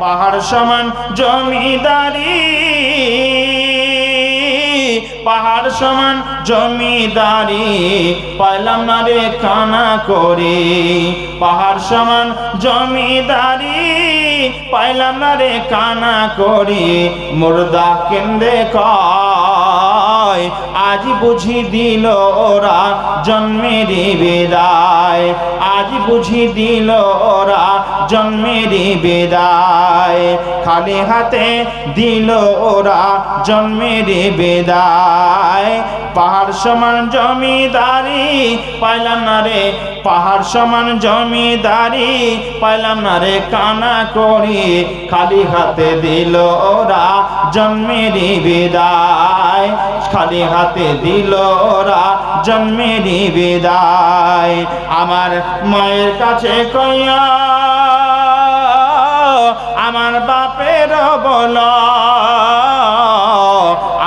পাহাড় সমান জমিদারি, পাহাড় সমান জমিদারি পাইলাম না রে কানা করে, পাহাড় সমান জমিদারি পাইলাম না রে কানা করে। মুর্দা কেন্দ্রে কয় আজ বুঝি দিল ওরা জন্মেরই বিদায়, আজ বুঝি দিল ওরা জন্মেরই বিদায়, খালি হাতে দিল ওরা জন্মেরই বিদায়। পাহাড় সমান জমিদারি পাইলাম না রে, পাহাড় সমান জমিদারি পাইলাম না রে কানা করি, খালি হাতে দিল ওরা জন্মেরই বিদায়, খালি হাতে দিল ওরা জন্মেরই বিদায়। আমার মায়ের কাছে কইয়া আমার বাপের বল,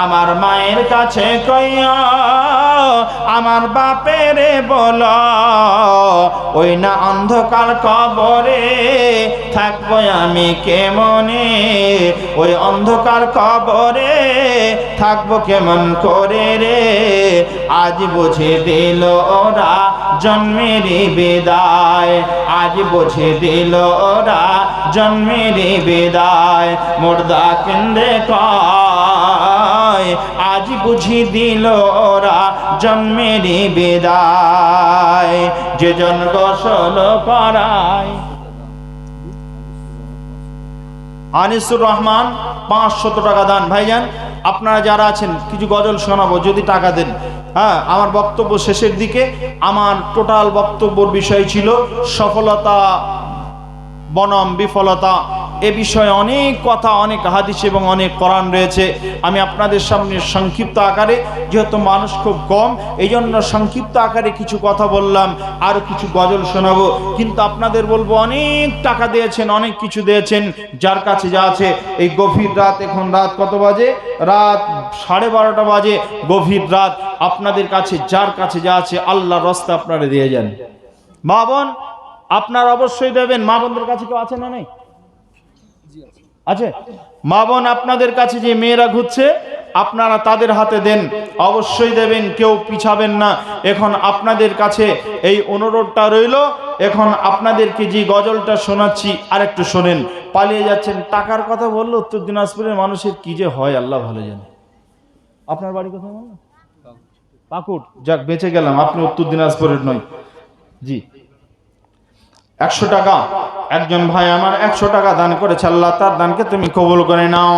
আমার মায়ের কাছে কইয়া আমার বাপের বল, ওই না অন্ধকার কবরে থাকবো আমি কেমনে, ওই অন্ধকার কবরে থাকবো কেমন করে রে। আজ বুঝে দিল ওরা জন্মেরই বিদায়, আজ বুঝে দিল ওরা জন্মেরই বিদায়। মুর্দা কেন্দ্রে কয় আজ বুঝি দিল ওরা জন্মেরই বিদায়। যে জন গোসল করায় আনিসুর রহমান 500 টাকা দান। ভাইজান আপনারা যারা আছেন কিছু গজল শোনাবো, যদি টাকা দেন। হ্যাঁ, আমার বক্তব্য শেষের দিকে। আমার টোটাল বক্তব্যের বিষয় ছিল সফলতা বনাম বিফলতা। এ বিষয়ে অনেক কথা, অনেক হাদিস এবং অনেক কোরআন রয়েছে। আমি আপনাদের সামনে সংক্ষিপ্ত আকারে, যেহেতু মানুষ খুব কম, এই জন্য সংক্ষিপ্ত আকারে কিছু কথা বললাম, আর কিছু গজল শোনাবো। কিন্তু আপনাদের বলবো অনেক টাকা দিয়েছেন, অনেক কিছু দিয়েছেন, যার কাছে যা আছে। এই গভীর রাত, এখন রাত কত বাজে? রাত 12:30 বাজে, গভীর রাত। আপনাদের কাছে যার কাছে যা আছে আল্লাহর রাস্তা আপনারা দিয়ে যান। মা বোন আপনারা অবশ্যই দেবেন। মা বোনদের কাছে কেউ আছে না? নেই? আছে? মা বোন আপনাদের কাছে যে মেয়েরা ঘুরছে আপনারা তাদের হাতে দেন, অবশ্যই দেবেন, কেউ পিছাবেন না। এখন আপনাদের কাছে এই অনুরোধটা রইল। এখন আপনাদেরকে যে গজলটা শোনাচ্ছি আর একটু শোনেন। পালিয়ে যাচ্ছেন, টাকার কথা বললো উত্তর দিনাজপুরের মানুষের কি যে হয় আল্লাহ ভালো জানে। আপনার বাড়ি কোথায় বললো? পাকুড়। যাক, বেঁচে গেলাম, আপনি উত্তর দিনাজপুরের নয়। জি, 100 টাকা একজন ভাই আমার 100 টাকা দান করেছে। আল্লাহ তার দানকে তুমি কবুল করে নাও।